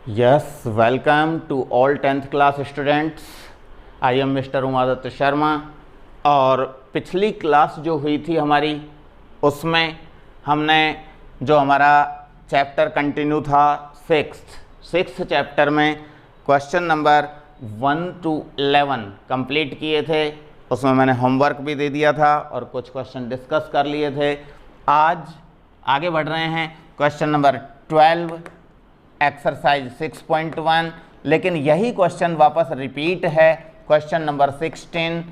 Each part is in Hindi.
Yes, welcome to all 10th class students. I am Mr. Umadatt Sharma. और पिछली क्लास जो हुई थी हमारी, उसमें हमने जो हमारा चैप्टर कंटिन्यू था सिक्स्थ चैप्टर में क्वेश्चन नंबर 1 to 11 कंप्लीट किए थे। उसमें मैंने होमवर्क भी दे दिया था और कुछ क्वेश्चन डिस्कस कर लिए थे। आज आगे बढ़ रहे हैं क्वेश्चन नंबर 12 एक्सरसाइज 6.1, लेकिन यही क्वेश्चन वापस रिपीट है क्वेश्चन नंबर 16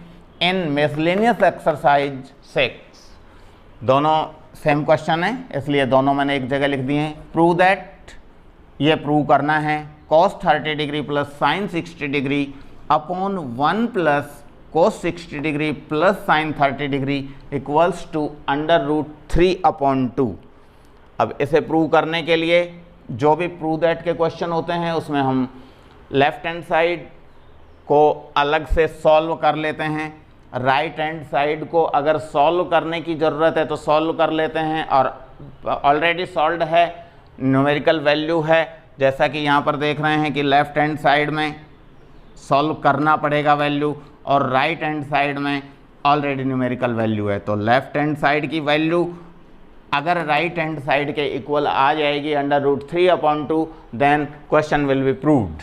इन मिसलेनियस एक्सरसाइज 6। दोनों सेम क्वेश्चन है, इसलिए दोनों मैंने एक जगह लिख दिए हैं। प्रूव दैट, ये प्रूव करना है cos 30 degree plus sine 60 degree upon 1 plus cos 60 degree plus sine 30 degree equals to √3/2। अब इसे प्रूव करने के लिए जो भी प्रूव दैट के क्वेश्चन होते हैं उसमें हम लेफ्ट हैंड साइड को अलग से सॉल्व कर लेते हैं, राइट हैंड साइड को अगर सॉल्व करने की ज़रूरत है तो सॉल्व कर लेते हैं, और ऑलरेडी सॉल्व्ड है, न्यूमेरिकल वैल्यू है, जैसा कि यहाँ पर देख रहे हैं कि लेफ्ट हैंड साइड में सॉल्व करना पड़ेगा वैल्यू, और राइट हैंड साइड में ऑलरेडी न्यूमेरिकल वैल्यू है। तो लेफ्ट हैंड साइड की वैल्यू अगर राइट हैंड साइड के इक्वल आ जाएगी √3/2, then question will be proved.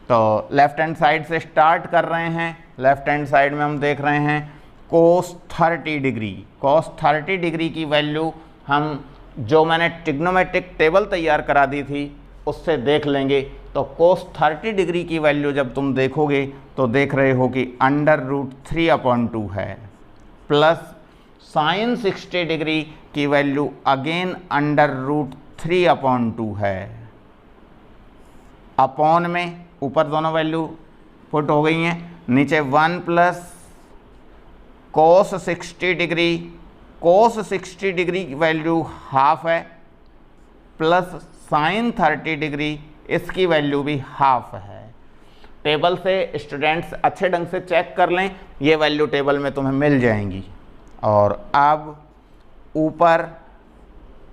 तो लेफ्ट हैंड साइड से स्टार्ट कर रहे हैं। लेफ्ट हैंड साइड में हम देख रहे हैं cos 30 डिग्री। cos 30 डिग्री की वैल्यू हम जो मैंने ट्रिग्नोमेट्रिक टेबल तैयार करा दी थी उससे देख लेंगे। तो cos 30 डिग्री की वैल्यू जब तुम देखोगे तो देख रहे हो कि √3/2 है, प्लस साइन 60 डिग्री की वैल्यू अगेन √3/2 है। अपॉन में ऊपर दोनों वैल्यू पुट हो गई हैं, नीचे 1 plus cos 60 degree, cos 60 degree की वैल्यू हाफ है, प्लस साइन 30 डिग्री, इसकी वैल्यू भी हाफ है। टेबल से स्टूडेंट्स अच्छे ढंग से चेक कर लें, ये वैल्यू टेबल में तुम्हें मिल जाएंगी। और अब ऊपर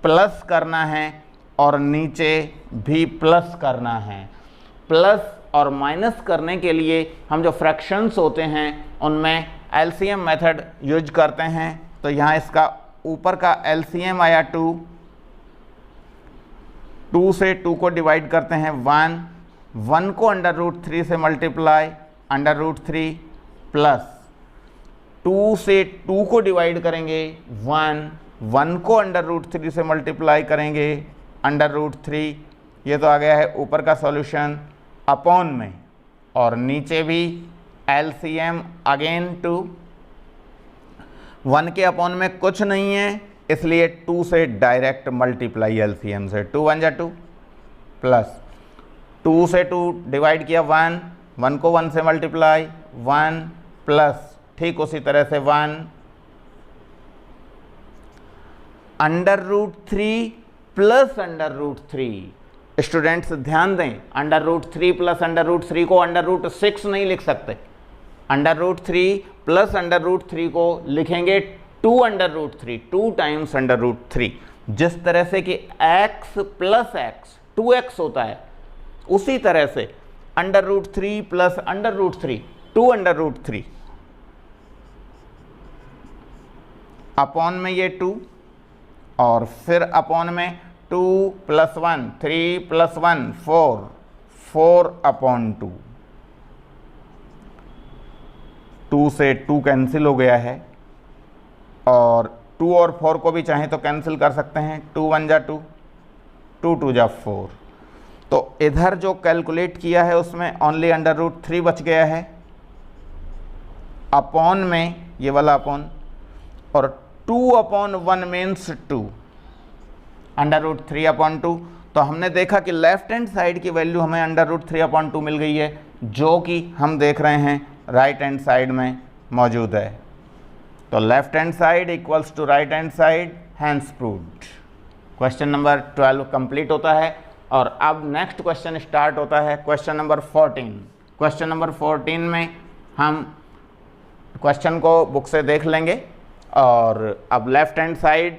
प्लस करना है और नीचे भी प्लस करना है। प्लस और माइनस करने के लिए हम जो फ्रैक्शंस होते हैं उनमें एलसीएम मेथड यूज करते हैं। तो यहाँ इसका ऊपर का एलसीएम आया 2 से 2 को डिवाइड करते हैं 1 को √3 से मल्टीप्लाई √3, प्लस 2 से 2 को डिवाइड करेंगे 1 को √3 से मल्टीप्लाई करेंगे √3। ये तो आ गया है ऊपर का सॉल्यूशन। अपॉन में और नीचे भी एलसीएम अगेन 2। 1 के अपॉन में कुछ नहीं है, इसलिए 2 से डायरेक्ट मल्टीप्लाई एलसीएम से 2 1 जा 2, प्लस 2 से 2 डिवाइड किया 1 को 1 से मल्टीप्लाई 1, प्लस ठीक उसी तरह से 1 √3 प्लस √3। स्टूडेंट्स ध्यान दें, √3 प्लस √3 को √6 नहीं लिख सकते। √3 प्लस √3 को लिखेंगे 2 टाइम्स √3। जिस तरह से कि x प्लस x 2x होता है, उसी तरह से √3 प्लस √3 2 अपॉन में ये 2, और फिर अपॉन में 2 + 1 3 + 1 4/2। 2 से 2 कैंसिल हो गया है, और 2 और 4 को भी चाहें तो कैंसिल कर सकते हैं। 2 1 जा 2, 2 2 जा 4। तो इधर जो कैलकुलेट किया है उसमें ओनली √3 बच गया है। अपॉन में ये वाला अपॉन, और 2/1 मीन्स 2 √3/2। तो हमने देखा कि लेफ्ट हैंड साइड की वैल्यू हमें √3/2 मिल गई है, जो कि हम देख रहे हैं राइट हैंड साइड में मौजूद है। तो left hand side equals to right hand side, hence proved. Question number 12 complete होता है, और अब नेक्स्ट क्वेश्चन स्टार्ट होता है क्वेश्चन नंबर 14। क्वेश्चन नंबर 14 में हम क्वेश्चन को बुक से देख लेंगे, और अब लेफ्ट हैंड साइड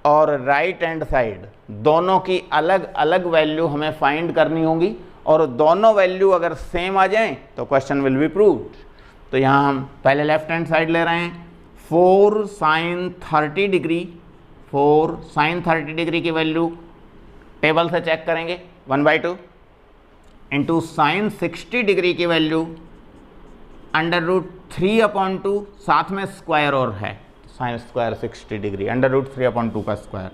और राइट हैंड साइड दोनों की अलग अलग वैल्यू हमें फाइंड करनी होगी, और दोनों वैल्यू अगर सेम आ जाएं तो क्वेश्चन विल बी प्रूव्ड। तो यहाँ हम पहले लेफ्ट हैंड साइड ले रहे हैं, 4 sin 30 डिग्री, 4 sin 30 डिग्री की वैल्यू टेबल से चेक करेंगे 1/2 इंटू साइन 60 डिग्री की वैल्यू √3/2, साथ में स्क्वायर और है साइन स्क्वायर 60 डिग्री √3/2 का स्क्वायर,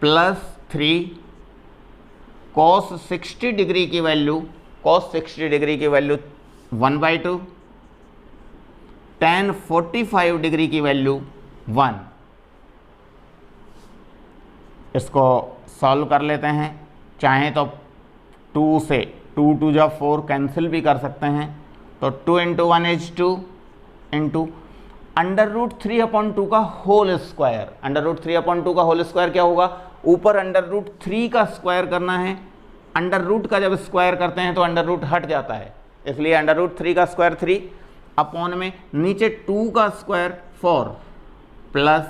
प्लस 3 cos 60 डिग्री की वैल्यू, cos 60 डिग्री की वैल्यू 1/2, tan 45 डिग्री की वैल्यू 1। इसको सॉल्व कर लेते हैं, चाहें तो 2 से 2 2 जा 4 कैंसिल भी कर सकते हैं, तो 2 × 1 इज 2 इंटू √3/2 का होल स्क्वायर। √3/2 का होल स्क्वायर क्या होगा, ऊपर √3 का स्क्वायर करना है, अंडर का जब स्क्वायर करते हैं तो अंडर हट जाता है, इसलिए √3 का स्क्वायर 3 अपॉन में नीचे 2 का स्क्वायर 4, प्लस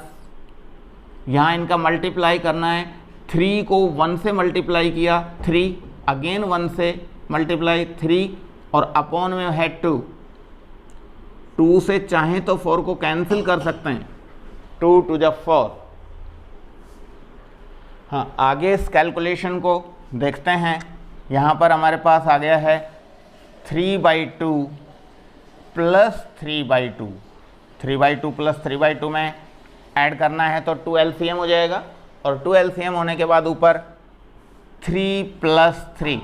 यहाँ इनका मल्टीप्लाई करना है, 3 को 1 से मल्टीप्लाई किया 3, अगेन 1 से मल्टीप्लाई 3, और अपॉन में है 2 से चाहें तो 4 को कैंसिल कर सकते हैं, 2 2 जा 4। हाँ, आगे इस कैलकुलेशन को देखते हैं। यहाँ पर हमारे पास आ गया है 3/2 प्लस 3/2, 3/2 प्लस 3/2 में ऐड करना है तो 2 LCM हो जाएगा, और 2 LCM होने के बाद ऊपर 3 + 3,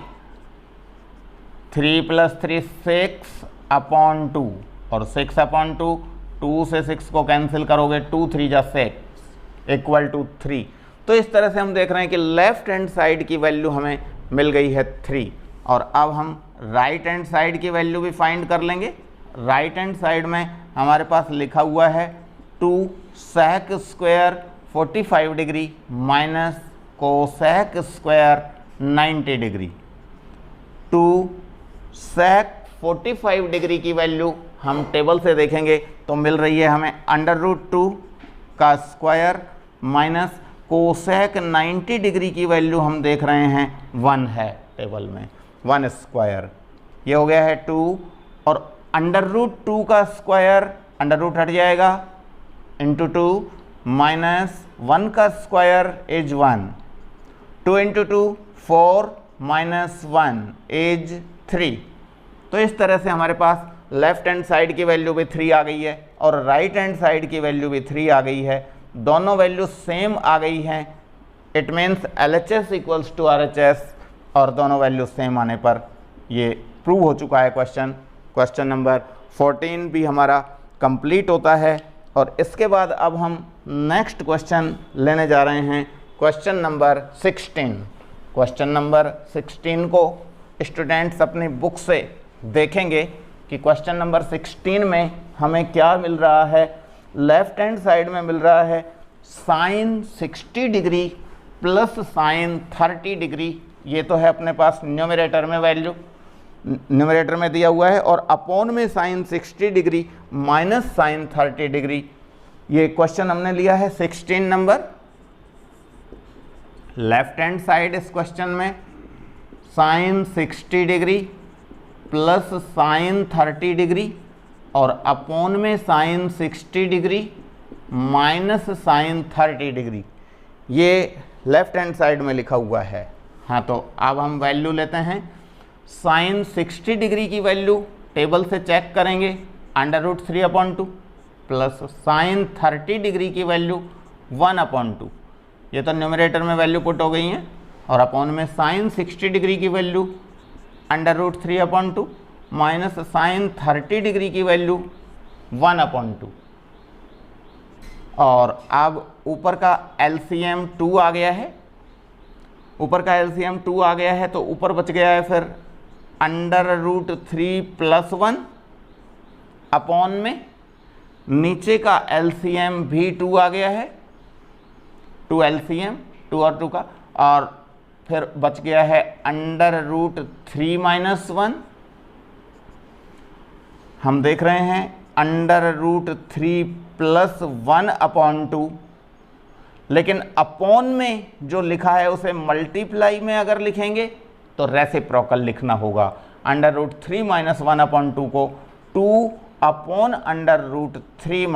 3 + 3 6/2, और 6/2, 2 से 6 को कैंसिल करोगे 2 3 जा 6 = 3। तो इस तरह से हम देख रहे हैं कि लेफ्ट हैंड साइड की वैल्यू हमें मिल गई है 3, और अब हम राइट हैंड साइड की वैल्यू भी फाइंड कर लेंगे। राइट हैंड साइड में हमारे पास लिखा हुआ है 2 sec square 45 degree minus cosec square 90 degree. 2 sec 45 degree की वैल्यू हम टेबल से देखेंगे तो मिल रही है हमें √2 का स्क्वायर माइनस कोसेक 90 डिग्री की वैल्यू हम देख रहे हैं 1 है टेबल में, 1 स्क्वायर, ये हो गया है 2, और √2 का स्क्वायर अंडर हट जाएगा इंटू 2 माइनस 1 का स्क्वायर इज 1, 2 × 2 4 माइनस 1 इज 3। तो इस तरह से हमारे पास लेफ्ट हैंड साइड की वैल्यू भी 3 आ गई है और राइट हैंड साइड की वैल्यू भी 3 आ गई है, दोनों वैल्यू सेम आ गई हैं। इट मीन्स LHS = RHS, और दोनों वैल्यू सेम आने पर ये प्रूव हो चुका है क्वेश्चन नंबर 14 भी हमारा कंप्लीट होता है। और इसके बाद अब हम नेक्स्ट क्वेश्चन लेने जा रहे हैं, क्वेश्चन नंबर 16। क्वेश्चन नंबर 16 को स्टूडेंट्स अपनी बुक से देखेंगे कि क्वेश्चन नंबर 16 में हमें क्या मिल रहा है। लेफ्ट हैंड साइड में मिल रहा है sine 60 degree plus sine 30 degree, ये तो है अपने पास न्यूमरेटर में वैल्यू, न्यूमरेटर में दिया हुआ है, और अपॉन में sine 60 degree minus sine 30 degree. ये क्वेश्चन हमने लिया है 16 नंबर। लेफ्ट हैंड साइड इस क्वेश्चन में sine 60 degree plus sine 30 degree और अपॉन में sine 60 degree minus sine 30 degree, ये लेफ्ट हैंड साइड में लिखा हुआ है। हाँ, तो अब हम वैल्यू लेते हैं। साइन 60 डिग्री की वैल्यू टेबल से चेक करेंगे √3/2 प्लस साइन 30 डिग्री की वैल्यू 1/2, ये तो न्यूमरेटर में वैल्यू पुट हो गई हैं, और अपॉन में साइन 60 डिग्री की वैल्यू √3/2 माइनस साइन 30 डिग्री की वैल्यू 1/2। और अब ऊपर का LCM 2 आ गया है, ऊपर का LCM 2 आ गया है, तो ऊपर बच गया है फिर √3 + 1 अपॉन में नीचे का LCM भी 2 आ गया है, 2 LCM 2 और 2 का, और फिर बच गया है √3 - 1। हम देख रहे हैं √3 + 1/2, लेकिन अपॉन में जो लिखा है उसे मल्टीप्लाई में अगर लिखेंगे तो रेसिप्रोकल लिखना होगा। √3 - 1/2 को 2 अपॉन √3 -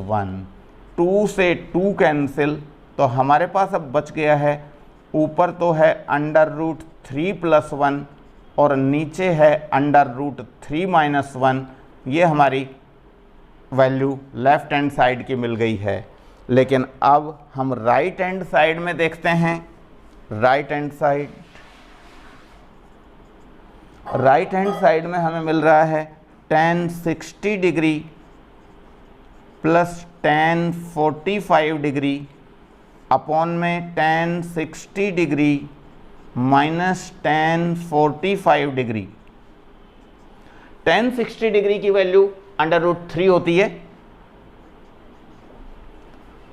1, 2 से 2 कैंसिल, तो हमारे पास अब बच गया है, ऊपर तो है √3 + 1 और नीचे है √3 - 1। ये हमारी वैल्यू लेफ्ट हैंड साइड की मिल गई है। लेकिन अब हम राइट हैंड साइड में देखते हैं। राइट हैंड साइड में हमें मिल रहा है tan 60 degree plus tan 45 degree upon में tan 60 degree minus tan 45 degree. tan 60 degree की वैल्यू √3 होती है,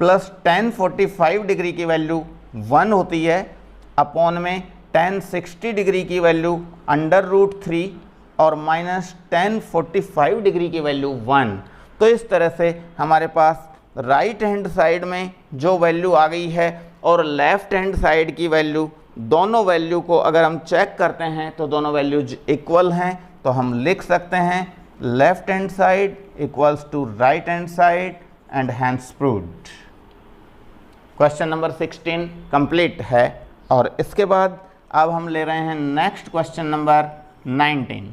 प्लस tan 45 डिग्री की वैल्यू 1 होती है, अपॉन में tan 60 डिग्री की वैल्यू √3 और माइनस tan 45 डिग्री की वैल्यू 1। तो इस तरह से हमारे पास राइट हैंड साइड में जो वैल्यू आ गई है और लेफ्ट हैंड साइड की वैल्यू, दोनों वैल्यू को अगर हम चेक करते हैं तो दोनों वैल्यूज इक्वल हैं। तो हम लिख सकते हैं left hand side equals to right hand side and hence proved. Question number 16 complete है। और इसके बाद अब हम ले रहे हैं next question number 19।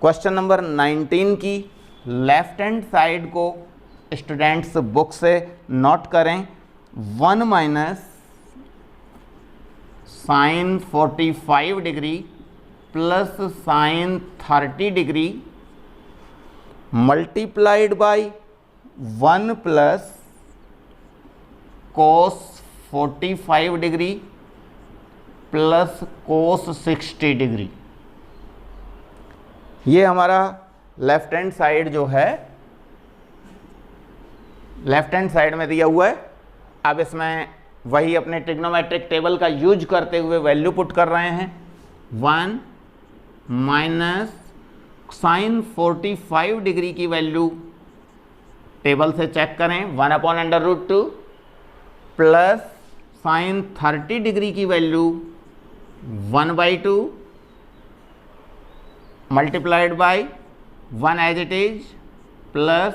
Question number 19 की लेफ्ट हैंड साइड को स्टूडेंट्स बुक से नोट करें। 1 - sin 45 degree plus sin 30 degree multiplied by 1 plus cos 45 degree plus cos 60 degree. ये हमारा लेफ्ट हैंड साइड जो है, लेफ्ट हैंड साइड में दिया हुआ है। अब इसमें वही अपने ट्रिग्नोमेट्रिक टेबल का यूज करते हुए वैल्यू पुट कर रहे हैं। 1 माइनस sin 45 डिग्री की वैल्यू टेबल से चेक करें, 1/√2 प्लस sin 30 डिग्री की value 1/2 multiplied by 1 as it is plus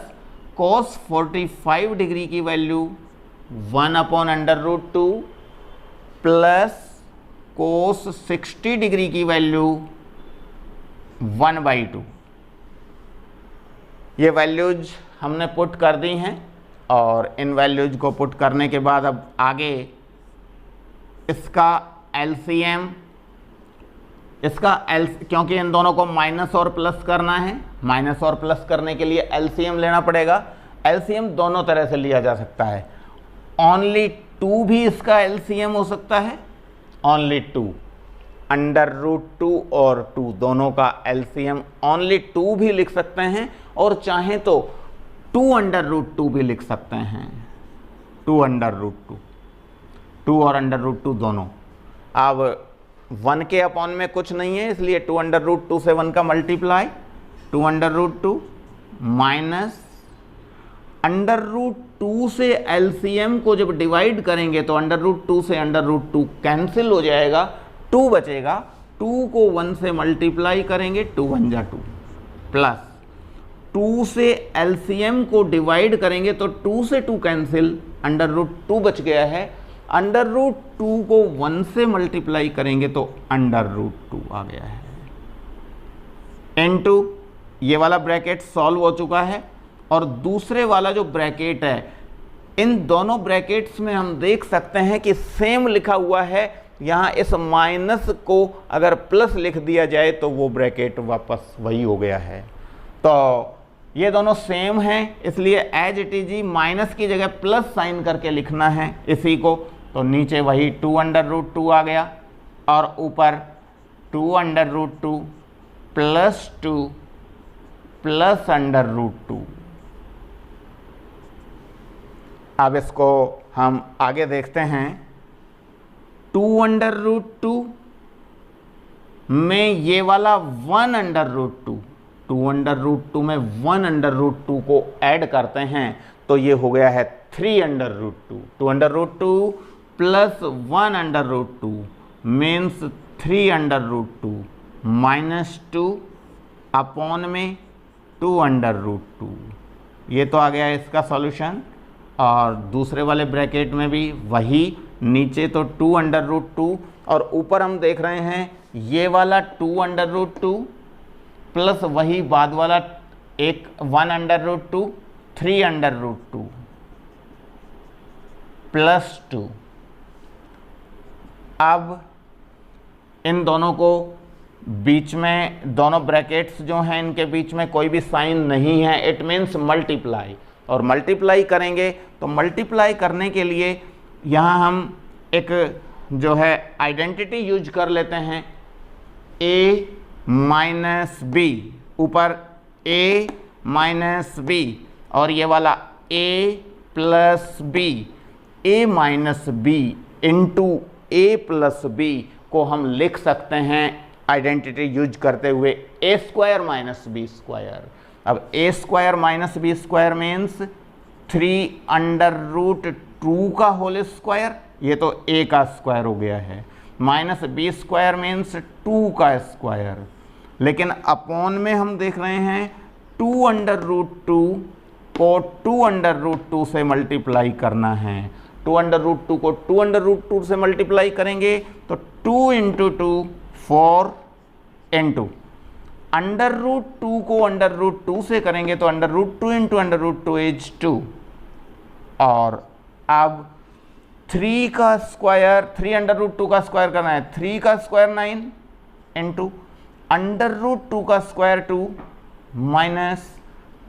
cos 45 degree की वैल्यू 1/√2 प्लस cos 60 डिग्री की वैल्यू 1/2। ये वैल्यूज हमने पुट कर दी हैं और इन वैल्यूज को पुट करने के बाद अब आगे इसका एलसीएम, क्योंकि इन दोनों को माइनस और प्लस करना है, माइनस और प्लस करने के लिए एलसीएम लेना पड़ेगा। एलसीएम दोनों तरह से लिया जा सकता है। ओनली 2 भी इसका एलसीएम हो सकता है, ओनली 2, √2 और 2 दोनों का एलसीएम ओनली 2 भी लिख सकते हैं और चाहें तो 2√2 भी लिख सकते हैं। 2√2 और √2 दोनों। अब 1 के अपॉन में कुछ नहीं है, इसलिए 2√2 से 1 का मल्टीप्लाई, 2√2 माइनस √2 से एलसीएम को जब डिवाइड करेंगे तो √2 से √2 कैंसिल हो जाएगा, 2 बचेगा। 2 को 1 से मल्टीप्लाई करेंगे, 2 × 1 = 2 प्लस 2 से एलसीएम को डिवाइड करेंगे तो 2 से 2 कैंसिल, √2 बच गया है। √2 को 1 से मल्टीप्लाई करेंगे तो √2 आ गया है। इनटू ये वाला ब्रैकेट सॉल्व हो चुका है और दूसरे वाला जो ब्रैकेट है, इन दोनों ब्रैकेट्स में हम देख सकते हैं कि सेम लिखा हुआ है। यहाँ इस माइनस को अगर प्लस लिख दिया जाए तो वो ब्रैकेट वापस वही हो गया है। तो ये दोनों सेम हैं, इसलिए एज इट इज ही माइनस की जगह प्लस साइन करके लिखना है इसी को। तो नीचे वही 2√2 आ गया और ऊपर 2√2 प्लस 2 प्लस √2। अब इसको हम आगे देखते हैं। 2√2 में ये वाला 1√2, 2√2 में 1√2 को ऐड करते हैं तो ये हो गया है 3√2, 2√2 प्लस 1√2 मीन्स 3√2 माइनस 2 अपॉन में 2√2। ये तो आ गया इसका सॉल्यूशन। और दूसरे वाले ब्रैकेट में भी वही, नीचे तो 2√2 और ऊपर हम देख रहे हैं ये वाला 2√2 प्लस वही बाद वाला एक 1√2, 3√2 प्लस 2। अब इन दोनों को बीच में, दोनों ब्रैकेट्स जो हैं इनके बीच में कोई भी साइन नहीं है, इट मीन्स मल्टीप्लाई। और मल्टीप्लाई करेंगे तो मल्टीप्लाई करने के लिए यहाँ हम एक जो है आइडेंटिटी यूज कर लेते हैं, a माइनस बी, ऊपर a माइनस बी और ये वाला a plus B, a minus B into a plus B को हम लिख सकते हैं आइडेंटिटी यूज करते हुए a² माइनस बी स्क्वायर। अब a² minus B square means 3√2 का होल स्क्वायर, ये तो a का स्क्वायर हो गया है, माइनस b² मीन्स 2 का स्क्वायर। लेकिन अपॉन में हम देख रहे हैं 2√2 को 2√2 से मल्टीप्लाई करना है। 2√2 को 2√2 से मल्टीप्लाई करेंगे तो 2 इंटू 2 4 इंटू √2 को √2 से करेंगे तो √2 इंटू √2 इज 2। और अब 3 का स्क्वायर, 3√2 का स्क्वायर करना है, 3 का स्क्वायर 9 इंटू √2 का स्क्वायर 2 माइनस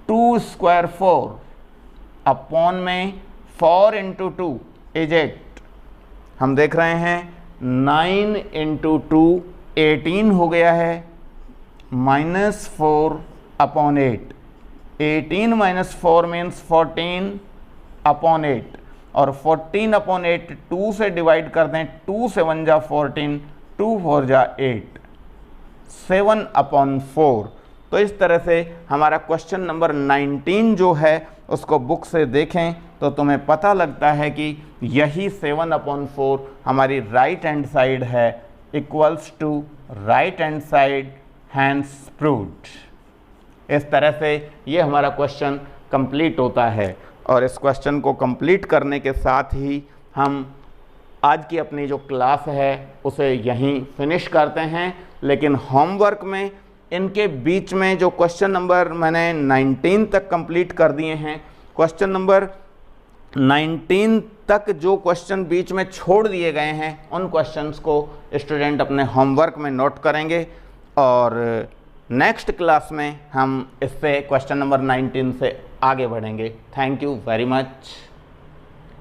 2 स्क्वायर 4 अपॉन में 4 इंटू 2 इज 8। हम देख रहे हैं 9 इंटू 2 18 हो गया है, minus 4 upon 8, 18 minus 4 means 14 upon 8 और 14 अपॉन 8 2 से डिवाइड कर दें, 2 से 1 जा 14, 2 4 जा 8, 7 अपॉन 4। तो इस तरह से हमारा क्वेश्चन नंबर 19 जो है उसको बुक से देखें तो तुम्हें पता लगता है कि यही 7 अपॉन 4 हमारी राइट हैंड साइड है, equals to right hand side, hence proved. इस तरह से ये हमारा क्वेश्चन कंप्लीट होता है। और इस क्वेश्चन को कंप्लीट करने के साथ ही हम आज की अपनी जो क्लास है उसे यहीं फिनिश करते हैं। लेकिन होमवर्क में इनके बीच में जो क्वेश्चन नंबर मैंने 19 तक कंप्लीट कर दिए हैं, क्वेश्चन नंबर 19 तक जो क्वेश्चन बीच में छोड़ दिए गए हैं उन क्वेश्चंस को स्टूडेंट अपने होमवर्क में नोट करेंगे और नेक्स्ट क्लास में हम इससे क्वेश्चन नंबर 19 से आगे बढ़ेंगे। Thank you very much.